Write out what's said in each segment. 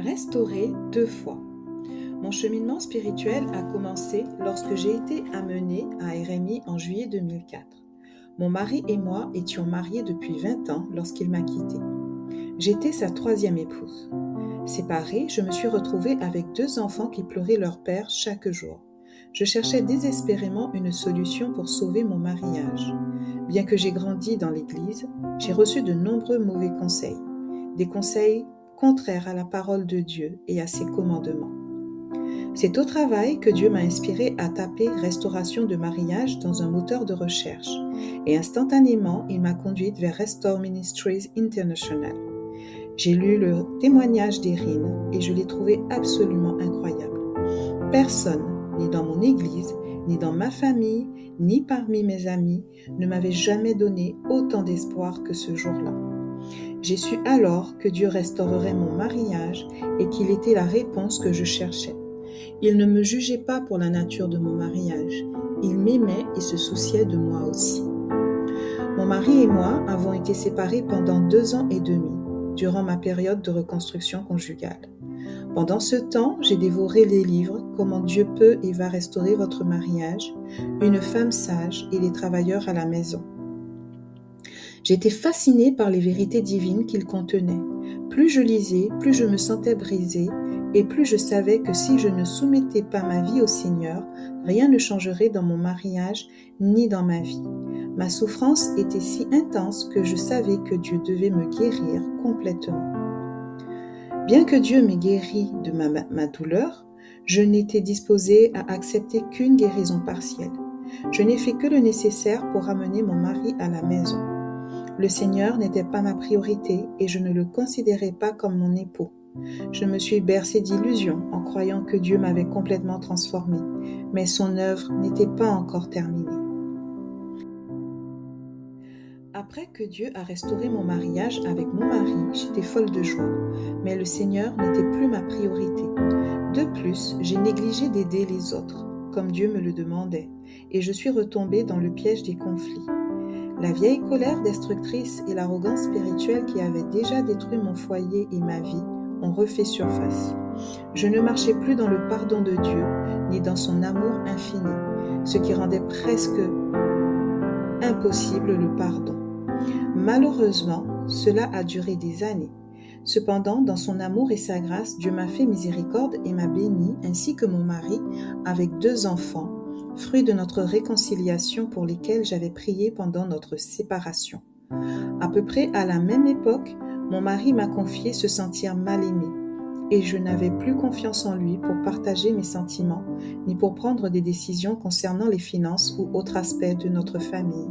Restaurée 2 fois. Mon cheminement spirituel a commencé lorsque j'ai été amenée à RMI en juillet 2004. Mon mari et moi étions mariés depuis 20 ans lorsqu'il m'a quittée. J'étais sa troisième épouse. Séparée, je me suis retrouvée avec 2 enfants qui pleuraient leur père chaque jour. Je cherchais désespérément une solution pour sauver mon mariage. Bien que j'ai grandi dans l'Église, j'ai reçu de nombreux mauvais conseils. Des conseils contraires à la parole de Dieu et à ses commandements. C'est au travail que Dieu m'a inspiré à taper restauration de mariage dans un moteur de recherche et instantanément, il m'a conduite vers Restore Ministries International. J'ai lu le témoignage d'Erin et je l'ai trouvé absolument incroyable. Personne, ni dans mon église, ni dans ma famille, ni parmi mes amis, ne m'avait jamais donné autant d'espoir que ce jour-là. J'ai su alors que Dieu restaurerait mon mariage et qu'il était la réponse que je cherchais. Il ne me jugeait pas pour la nature de mon mariage. Il m'aimait et se souciait de moi aussi. Mon mari et moi avons été séparés pendant 2 ans et demi, durant ma période de reconstruction conjugale. Pendant ce temps, j'ai dévoré les livres « Comment Dieu peut et va restaurer votre mariage »,« Une femme sage et les travailleurs à la maison ». J'étais fascinée par les vérités divines qu'ils contenaient. Plus je lisais, plus je me sentais brisée et plus je savais que si je ne soumettais pas ma vie au Seigneur, rien ne changerait dans mon mariage ni dans ma vie. Ma souffrance était si intense que je savais que Dieu devait me guérir complètement. Bien que Dieu m'ait guéri de ma douleur, je n'étais disposée à accepter qu'une guérison partielle. Je n'ai fait que le nécessaire pour ramener mon mari à la maison. Le Seigneur n'était pas ma priorité et je ne le considérais pas comme mon époux. Je me suis bercée d'illusions en croyant que Dieu m'avait complètement transformée, mais son œuvre n'était pas encore terminée. Après que Dieu a restauré mon mariage avec mon mari, j'étais folle de joie, mais le Seigneur n'était plus ma priorité. De plus, j'ai négligé d'aider les autres, comme Dieu me le demandait, et je suis retombée dans le piège des conflits. La vieille colère destructrice et l'arrogance spirituelle qui avaient déjà détruit mon foyer et ma vie ont refait surface. Je ne marchais plus dans le pardon de Dieu, ni dans son amour infini, ce qui rendait presque impossible le pardon. Malheureusement, cela a duré des années. Cependant, dans son amour et sa grâce, Dieu m'a fait miséricorde et m'a béni, ainsi que mon mari, avec 2 enfants, fruit de notre réconciliation pour lesquels j'avais prié pendant notre séparation. À peu près à la même époque, mon mari m'a confié se sentir mal aimé et je n'avais plus confiance en lui pour partager mes sentiments ni pour prendre des décisions concernant les finances ou autres aspects de notre famille.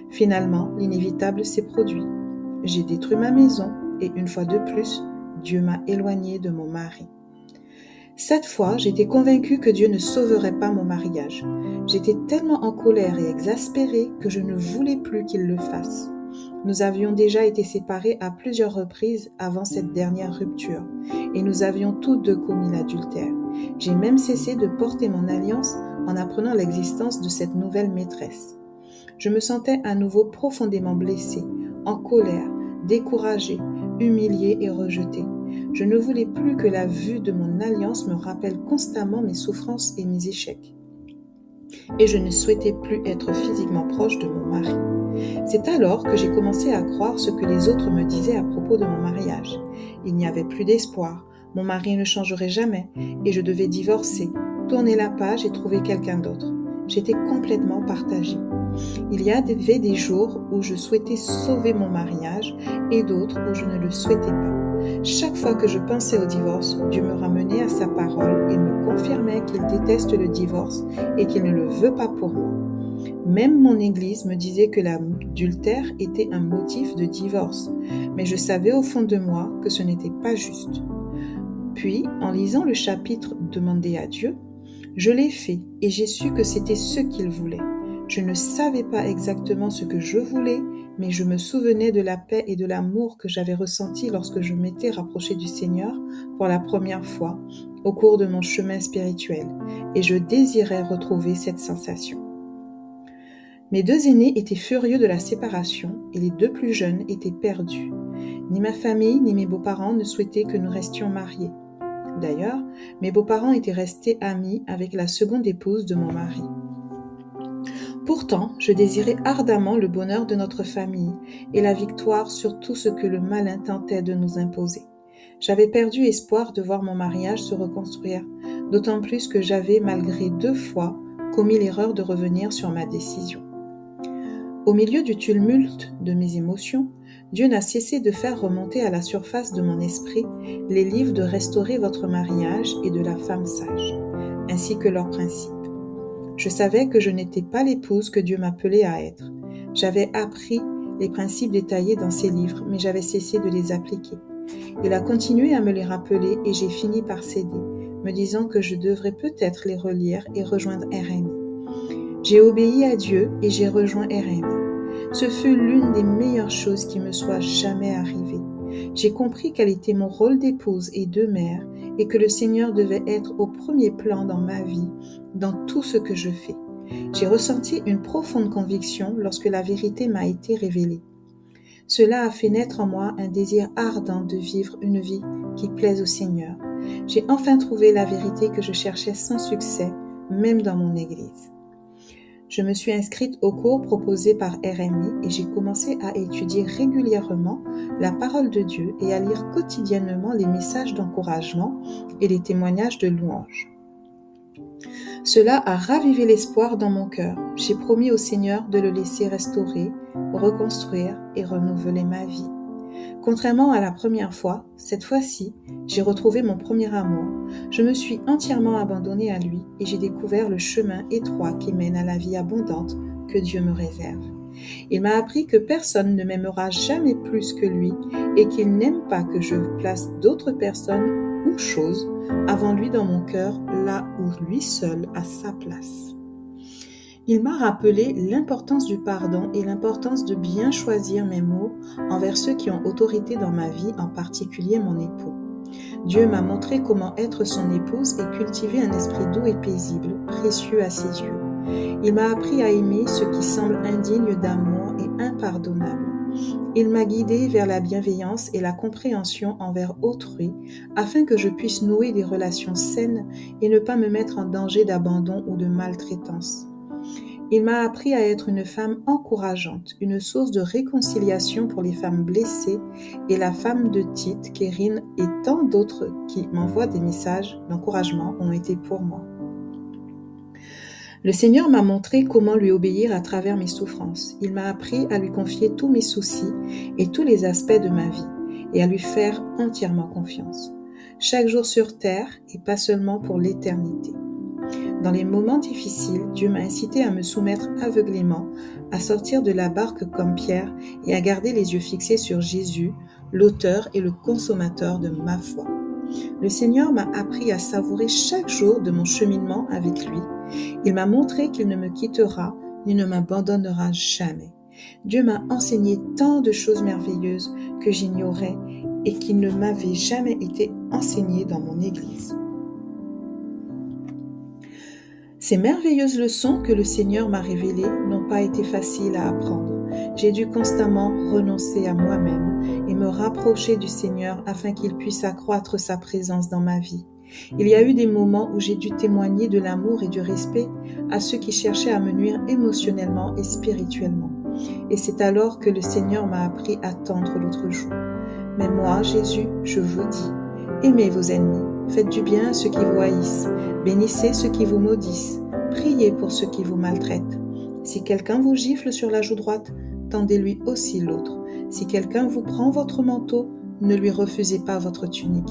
Finalement, l'inévitable s'est produit. J'ai détruit ma maison et une fois de plus, Dieu m'a éloignée de mon mari. Cette fois, j'étais convaincue que Dieu ne sauverait pas mon mariage. J'étais tellement en colère et exaspérée que je ne voulais plus qu'il le fasse. Nous avions déjà été séparés à plusieurs reprises avant cette dernière rupture et nous avions tous 2 commis l'adultère. J'ai même cessé de porter mon alliance en apprenant l'existence de cette nouvelle maîtresse. Je me sentais à nouveau profondément blessée, en colère, découragée, humiliée et rejetée. Je ne voulais plus que la vue de mon alliance me rappelle constamment mes souffrances et mes échecs. Et je ne souhaitais plus être physiquement proche de mon mari. C'est alors que j'ai commencé à croire ce que les autres me disaient à propos de mon mariage. Il n'y avait plus d'espoir, mon mari ne changerait jamais et je devais divorcer, tourner la page et trouver quelqu'un d'autre. J'étais complètement partagée. Il y avait des jours où je souhaitais sauver mon mariage et d'autres où je ne le souhaitais pas. Chaque fois que je pensais au divorce, Dieu me ramenait à sa parole et me confirmait qu'il déteste le divorce et qu'il ne le veut pas pour moi. Même mon église me disait que l'adultère était un motif de divorce, mais je savais au fond de moi que ce n'était pas juste. Puis, en lisant le chapitre demandé à Dieu, je l'ai fait et j'ai su que c'était ce qu'il voulait. Je ne savais pas exactement ce que je voulais, mais je me souvenais de la paix et de l'amour que j'avais ressenti lorsque je m'étais rapprochée du Seigneur pour la première fois au cours de mon chemin spirituel, et je désirais retrouver cette sensation. Mes 2 aînés étaient furieux de la séparation et les 2 plus jeunes étaient perdus. Ni ma famille ni mes beaux-parents ne souhaitaient que nous restions mariés. D'ailleurs, mes beaux-parents étaient restés amis avec la seconde épouse de mon mari. Pourtant, je désirais ardemment le bonheur de notre famille et la victoire sur tout ce que le malin tentait de nous imposer. J'avais perdu espoir de voir mon mariage se reconstruire, d'autant plus que j'avais, malgré 2 fois, commis l'erreur de revenir sur ma décision. Au milieu du tumulte de mes émotions, Dieu n'a cessé de faire remonter à la surface de mon esprit les livres de Restaurer votre mariage et de La femme sage, ainsi que leurs principes. Je savais que je n'étais pas l'épouse que Dieu m'appelait à être. J'avais appris les principes détaillés dans ces livres, mais j'avais cessé de les appliquer. Il a continué à me les rappeler et j'ai fini par céder, me disant que je devrais peut-être les relire et rejoindre RMI. J'ai obéi à Dieu et j'ai rejoint RMI. Ce fut l'une des meilleures choses qui me soit jamais arrivée. J'ai compris quel était mon rôle d'épouse et de mère et que le Seigneur devait être au premier plan dans ma vie, dans tout ce que je fais. J'ai ressenti une profonde conviction lorsque la vérité m'a été révélée. Cela a fait naître en moi un désir ardent de vivre une vie qui plaise au Seigneur. J'ai enfin trouvé la vérité que je cherchais sans succès, même dans mon église. Je me suis inscrite aux cours proposés par RMI et j'ai commencé à étudier régulièrement la parole de Dieu et à lire quotidiennement les messages d'encouragement et les témoignages de louange. Cela a ravivé l'espoir dans mon cœur. J'ai promis au Seigneur de le laisser restaurer, reconstruire et renouveler ma vie. Contrairement à la première fois, cette fois-ci, j'ai retrouvé mon premier amour. Je me suis entièrement abandonnée à lui et j'ai découvert le chemin étroit qui mène à la vie abondante que Dieu me réserve. Il m'a appris que personne ne m'aimera jamais plus que lui et qu'il n'aime pas que je place d'autres personnes ou choses avant lui dans mon cœur, là où lui seul a sa place. Il m'a rappelé l'importance du pardon et l'importance de bien choisir mes mots envers ceux qui ont autorité dans ma vie, en particulier mon époux. Dieu m'a montré comment être son épouse et cultiver un esprit doux et paisible, précieux à ses yeux. Il m'a appris à aimer ce qui semble indigne d'amour et impardonnable. Il m'a guidée vers la bienveillance et la compréhension envers autrui afin que je puisse nouer des relations saines et ne pas me mettre en danger d'abandon ou de maltraitance. Il m'a appris à être une femme encourageante, une source de réconciliation pour les femmes blessées et la femme de Tite, Kérine et tant d'autres qui m'envoient des messages d'encouragement ont été pour moi. Le Seigneur m'a montré comment lui obéir à travers mes souffrances. Il m'a appris à lui confier tous mes soucis et tous les aspects de ma vie et à lui faire entièrement confiance. Chaque jour sur terre et pas seulement pour l'éternité. Dans les moments difficiles, Dieu m'a incité à me soumettre aveuglément, à sortir de la barque comme Pierre et à garder les yeux fixés sur Jésus, l'auteur et le consommateur de ma foi. Le Seigneur m'a appris à savourer chaque jour de mon cheminement avec lui. Il m'a montré qu'il ne me quittera ni ne m'abandonnera jamais. Dieu m'a enseigné tant de choses merveilleuses que j'ignorais et qui ne m'avaient jamais été enseignées dans mon Église. Ces merveilleuses leçons que le Seigneur m'a révélées n'ont pas été faciles à apprendre. J'ai dû constamment renoncer à moi-même et me rapprocher du Seigneur afin qu'il puisse accroître sa présence dans ma vie. Il y a eu des moments où j'ai dû témoigner de l'amour et du respect à ceux qui cherchaient à me nuire émotionnellement et spirituellement. Et c'est alors que le Seigneur m'a appris à tendre l'autre joue. Mais moi, Jésus, je vous dis, aimez vos ennemis, faites du bien à ceux qui vous haïssent, bénissez ceux qui vous maudissent, priez pour ceux qui vous maltraitent. Si quelqu'un vous gifle sur la joue droite, tendez-lui aussi l'autre. Si quelqu'un vous prend votre manteau, ne lui refusez pas votre tunique.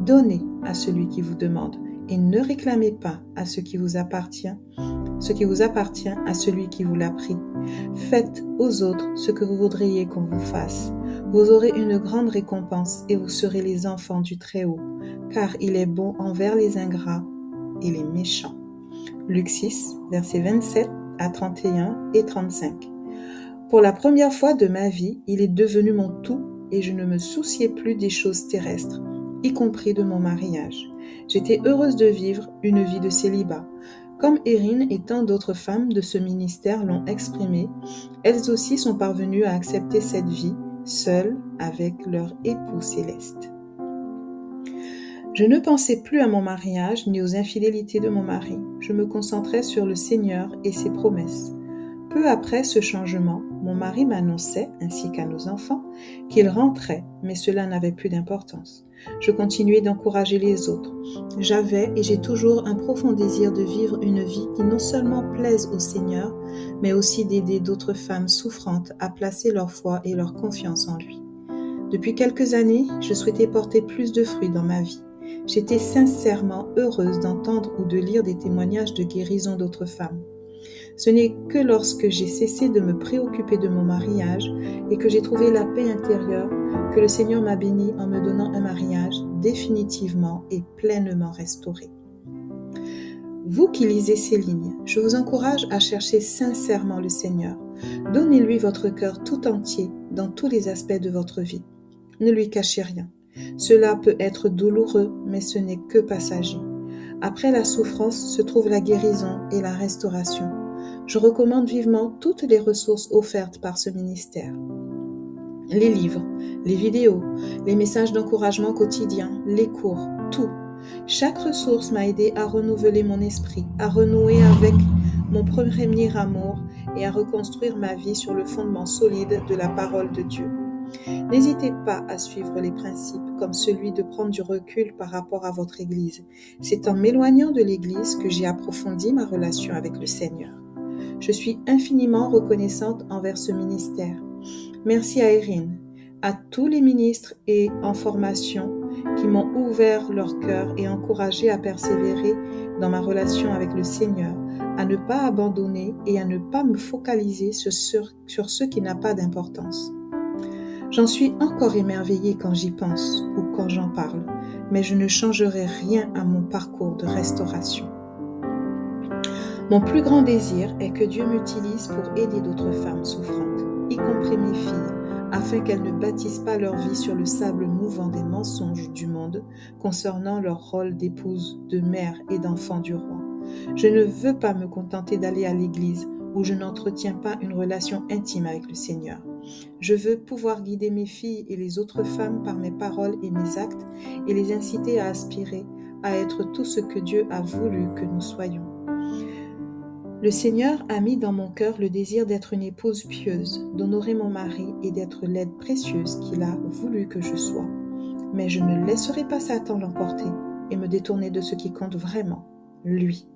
Donnez à celui qui vous demande et ne réclamez pas à ce qui vous appartient à celui qui vous l'a pris. Faites aux autres ce que vous voudriez qu'on vous fasse. Vous aurez une grande récompense et vous serez les enfants du Très-Haut, car il est bon envers les ingrats et les méchants. Luc 6, versets 27 à 31 et 35. Pour la première fois de ma vie, il est devenu mon tout et je ne me souciais plus des choses terrestres, y compris de mon mariage. J'étais heureuse de vivre une vie de célibat. Comme Erin et tant d'autres femmes de ce ministère l'ont exprimé, elles aussi sont parvenues à accepter cette vie, seules avec leur époux céleste. Je ne pensais plus à mon mariage ni aux infidélités de mon mari. Je me concentrais sur le Seigneur et ses promesses. Peu après ce changement, mon mari m'annonçait, ainsi qu'à nos enfants, qu'il rentrait, mais cela n'avait plus d'importance. Je continuais d'encourager les autres. J'avais et j'ai toujours un profond désir de vivre une vie qui non seulement plaise au Seigneur, mais aussi d'aider d'autres femmes souffrantes à placer leur foi et leur confiance en lui. Depuis quelques années, je souhaitais porter plus de fruits dans ma vie. J'étais sincèrement heureuse d'entendre ou de lire des témoignages de guérison d'autres femmes. Ce n'est que lorsque j'ai cessé de me préoccuper de mon mariage et que j'ai trouvé la paix intérieure que le Seigneur m'a bénie en me donnant un mariage définitivement et pleinement restauré. Vous qui lisez ces lignes, je vous encourage à chercher sincèrement le Seigneur. Donnez-lui votre cœur tout entier dans tous les aspects de votre vie. Ne lui cachez rien. Cela peut être douloureux, mais ce n'est que passager. Après la souffrance se trouve la guérison et la restauration. Je recommande vivement toutes les ressources offertes par ce ministère. Les livres, les vidéos, les messages d'encouragement quotidiens, les cours, tout. Chaque ressource m'a aidé à renouveler mon esprit, à renouer avec mon premier amour et à reconstruire ma vie sur le fondement solide de la parole de Dieu. N'hésitez pas à suivre les principes comme celui de prendre du recul par rapport à votre Église. C'est en m'éloignant de l'Église que j'ai approfondi ma relation avec le Seigneur. Je suis infiniment reconnaissante envers ce ministère. Merci à Erin, à tous les ministres et en formation qui m'ont ouvert leur cœur et encouragé à persévérer dans ma relation avec le Seigneur, à ne pas abandonner et à ne pas me focaliser sur ce qui n'a pas d'importance. J'en suis encore émerveillée quand j'y pense ou quand j'en parle, mais je ne changerai rien à mon parcours de restauration. Mon plus grand désir est que Dieu m'utilise pour aider d'autres femmes souffrantes, y compris mes filles, afin qu'elles ne bâtissent pas leur vie sur le sable mouvant des mensonges du monde concernant leur rôle d'épouse, de mère et d'enfant du roi. Je ne veux pas me contenter d'aller à l'église où je n'entretiens pas une relation intime avec le Seigneur. Je veux pouvoir guider mes filles et les autres femmes par mes paroles et mes actes et les inciter à aspirer à être tout ce que Dieu a voulu que nous soyons. Le Seigneur a mis dans mon cœur le désir d'être une épouse pieuse, d'honorer mon mari et d'être l'aide précieuse qu'il a voulu que je sois. Mais je ne laisserai pas Satan l'emporter et me détourner de ce qui compte vraiment, lui.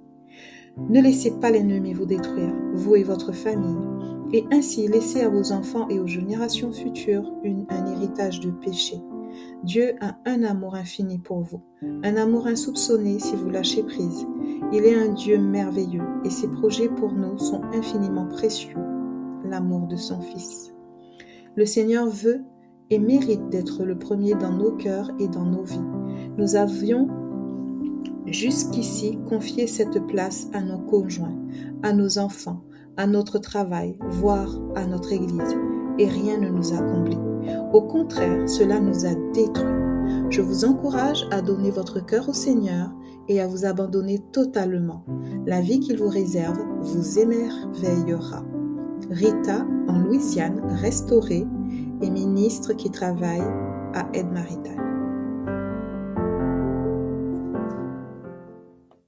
Ne laissez pas l'ennemi vous détruire, vous et votre famille, et ainsi laissez à vos enfants et aux générations futures un héritage de péché. Dieu a un amour infini pour vous, un amour insoupçonné si vous lâchez prise. Il est un Dieu merveilleux et ses projets pour nous sont infiniment précieux, l'amour de son Fils. Le Seigneur veut et mérite d'être le premier dans nos cœurs et dans nos vies. Nous avions jusqu'ici confié cette place à nos conjoints, à nos enfants, à notre travail, voire à notre Église, et rien ne nous a comblés. Au contraire, cela nous a détruits. Je vous encourage à donner votre cœur au Seigneur et à vous abandonner totalement. La vie qu'il vous réserve vous émerveillera. Rita, en Louisiane, restaurée, et ministre qui travaille à Aide Maritale.